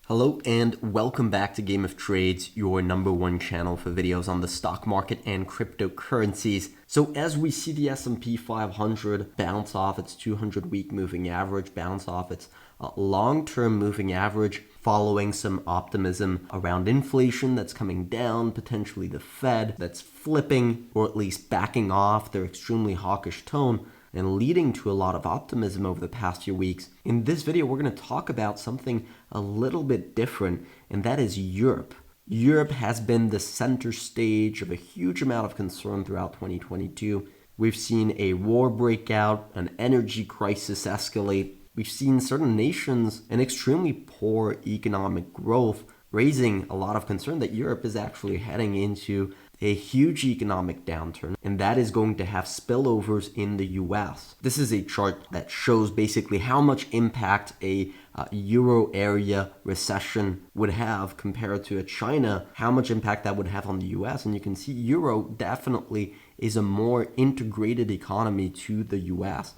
Hello and welcome back to Game of Trades, your number one channel for videos on the stock market and cryptocurrencies. So as we see the S&P 500 bounce off its 200-week moving average, bounce off its long-term moving average, following some optimism around inflation that's coming down, potentially the Fed that's flipping or at least backing off their extremely hawkish tone, and leading to a lot of optimism over the past few weeks. In this video, we're going to talk about something a little bit different, and that is Europe. Europe has been the center stage of a huge amount of concern throughout 2022. We've seen a war break out, an energy crisis escalate. We've seen certain nations in extremely poor economic growth, raising a lot of concern that Europe is actually heading into a huge economic downturn, and that is going to have spillovers in the US. This is a chart that shows basically how much impact a euro area recession would have compared to a China, how much impact that would have on the US. And you can see euro definitely is a more integrated economy to the US.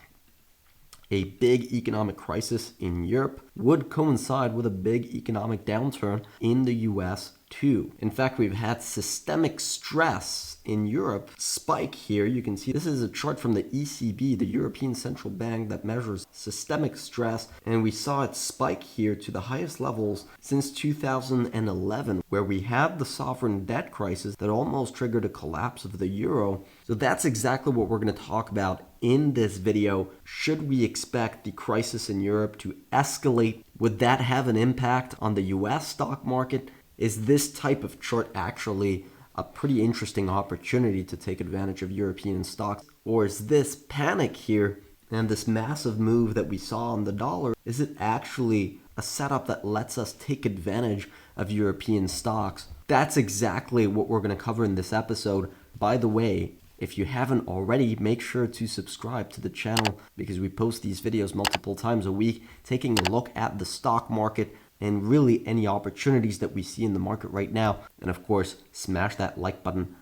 A big economic crisis in Europe would coincide with a big economic downturn in the US too. In fact, we've had systemic stress in Europe spike here. You can see this is a chart from the ECB, the European Central Bank, that measures systemic stress, and we saw it spike here to the highest levels since 2011, where we had the sovereign debt crisis that almost triggered a collapse of the euro. So that's exactly what we're going to talk about in this video. Should we expect the crisis in Europe to escalate? Would that have an impact on the US stock market? Is this type of chart actually a pretty interesting opportunity to take advantage of European stocks? Or is this panic here and this massive move that we saw on the dollar, is it actually a setup that lets us take advantage of European stocks? That's exactly what we're going to cover in this episode. By the way, if you haven't already, make sure to subscribe to the channel because we post these videos multiple times a week, taking a look at the stock market and really any opportunities that we see in the market right now. And of course, smash that like button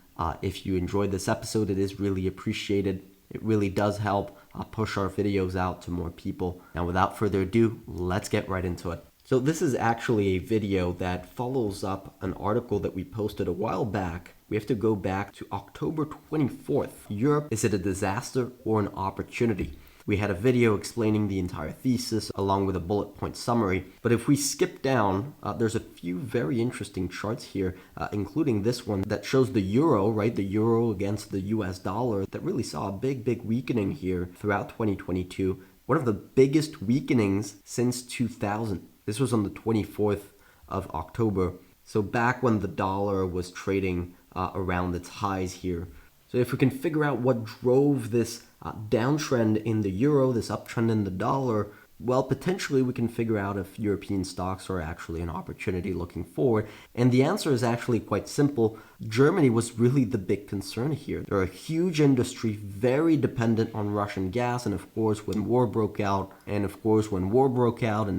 if you enjoyed this episode. It is really appreciated. It really does help push our videos out to more people. Now, without further ado, let's get right into it. So this is actually a video that follows up an article that we posted a while back. We have to go back to October 24th. Europe, is it a disaster or an opportunity? We had a video explaining the entire thesis along with a bullet point summary. But if we skip down, there's a few very interesting charts here, including this one that shows the euro, right? The euro against the US dollar that really saw a big weakening here throughout 2022. One of the biggest weakenings since 2000. This was on the 24th of October. So back when the dollar was trading around its highs here. So if we can figure out what drove this downtrend in the euro, this uptrend in the dollar, well, potentially we can figure out if European stocks are actually an opportunity looking forward. And the answer is actually quite simple. Germany was really the big concern here. They're a huge industry, very dependent on Russian gas. And of course, when war broke out and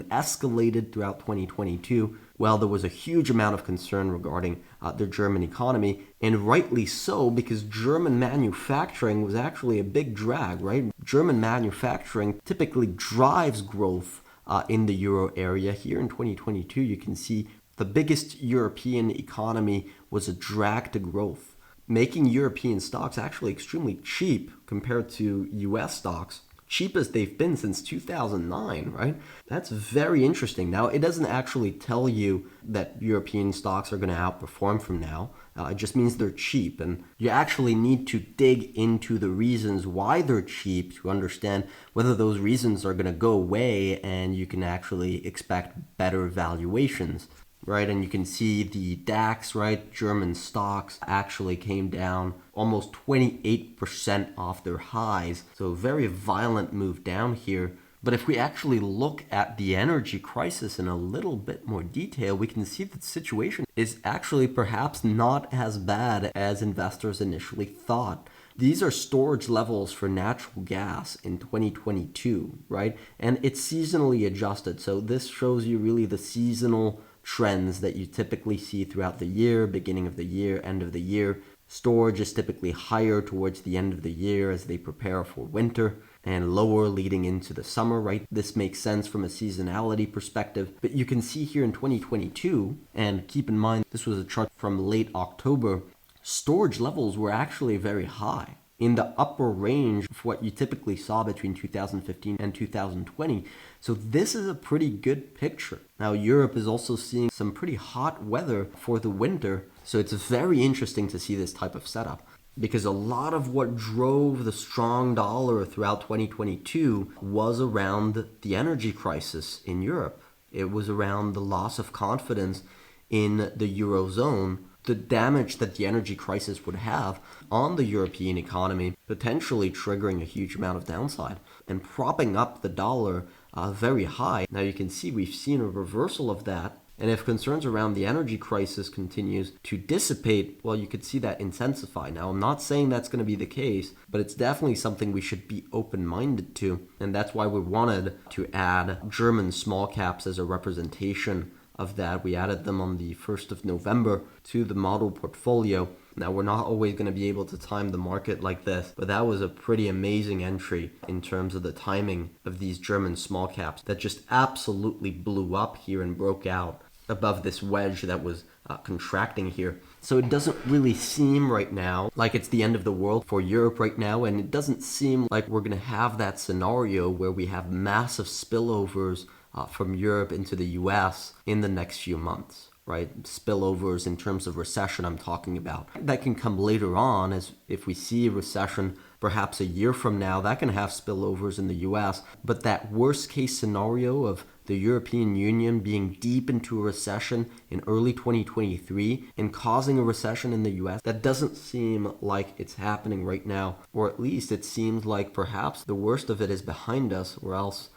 escalated throughout 2022, well, there was a huge amount of concern regarding the German economy, and rightly so, because German manufacturing was actually a big drag, right? German manufacturing typically drives growth in the euro area. Here in 2022, you can see the biggest European economy was a drag to growth, making European stocks actually extremely cheap compared to US stocks. Cheapest they've been since 2009, right? That's very interesting. Now, it doesn't actually tell you that European stocks are going to outperform from now. It just means they're cheap. And you actually need to dig into the reasons why they're cheap to understand whether those reasons are going to go away and you can actually expect better valuations. Right, and you can see the DAX, right, German stocks actually came down almost 28% off their highs. So a very violent move down here. But if we actually look at the energy crisis in a little bit more detail, we can see that the situation is actually perhaps not as bad as investors initially thought. These are storage levels for natural gas in 2022, right? And it's seasonally adjusted. So this shows you really the seasonal trends that you typically see throughout the year, beginning of the year, end of the year. Storage is typically higher towards the end of the year as they prepare for winter. and lower leading into the summer, right? This makes sense from a seasonality perspective. But you can see here in 2022, and keep in mind, this was a chart from late October, storage levels were actually very high, in the upper range of what you typically saw between 2015 and 2020. So this is a pretty good picture. Now, Europe is also seeing some pretty hot weather for the winter. So it's very interesting to see this type of setup, because a lot of what drove the strong dollar throughout 2022 was around the energy crisis in Europe. It was around the loss of confidence in the Eurozone, the damage that the energy crisis would have on the European economy, potentially triggering a huge amount of downside and propping up the dollar very high. Now you can see we've seen a reversal of that. And if concerns around the energy crisis continues to dissipate, well, you could see that intensify. Now, I'm not saying that's going to be the case, but it's definitely something we should be open-minded to. And that's why we wanted to add German small caps as a representation of that. We added them on the 1st of November to the model portfolio. Now, we're not always going to be able to time the market like this, but that was a pretty amazing entry in terms of the timing of these German small caps that just absolutely blew up here and broke out above this wedge that was contracting here. So it doesn't really seem right now like it's the end of the world for Europe right now, and it doesn't seem like we're going to have that scenario where we have massive spillovers from Europe into the US in the next few months, right? Spillovers in terms of recession I'm talking about. That can come later on, as if we see a recession perhaps a year from now, that can have spillovers in the US. But that worst case scenario of the European Union being deep into a recession in early 2023 and causing a recession in the US, that doesn't seem like it's happening right now. Or at least it seems like perhaps the worst of it is behind us, or else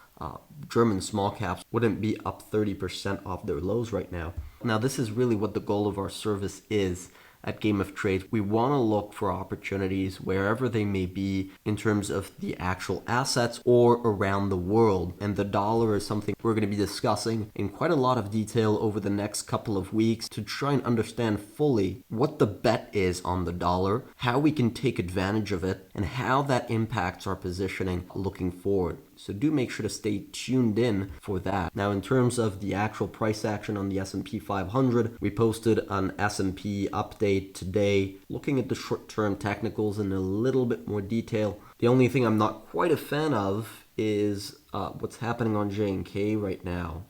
German small caps wouldn't be up 30% off their lows right now. Now, this is really what the goal of our service is. At Game of Trades, we want to look for opportunities wherever they may be in terms of the actual assets or around the world. And the dollar is something we're going to be discussing in quite a lot of detail over the next couple of weeks to try and understand fully what the bet is on the dollar, how we can take advantage of it, and how that impacts our positioning looking forward. So do make sure to stay tuned in for that. Now, in terms of the actual price action on the S&P 500, we posted an S&P update today, looking at the short-term technicals in a little bit more detail. The only thing I'm not quite a fan of is what's happening on J&K right now.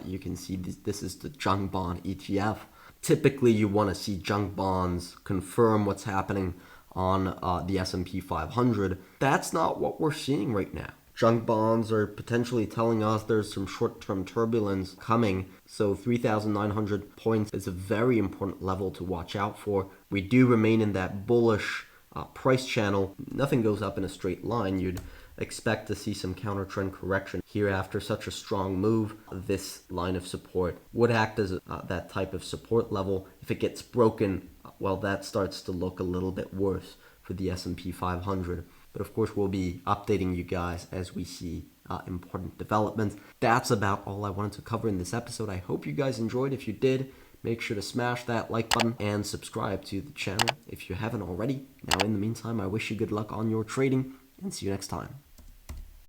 You can see this is the junk bond ETF. Typically, you want to see junk bonds confirm what's happening on the S&P 500. That's not what we're seeing right now. Junk bonds are potentially telling us there's some short-term turbulence coming. So 3,900 points is a very important level to watch out for. We do remain in that bullish price channel. Nothing goes up in a straight line. You'd expect to see some counter-trend correction here after such a strong move. This line of support would act as that type of support level. If it gets broken, well, that starts to look a little bit worse for the S&P 500. But of course, we'll be updating you guys as we see important developments. That's about all I wanted to cover in this episode. I hope you guys enjoyed. If you did, make sure to smash that like button and subscribe to the channel if you haven't already. Now, in the meantime, I wish you good luck on your trading and see you next time.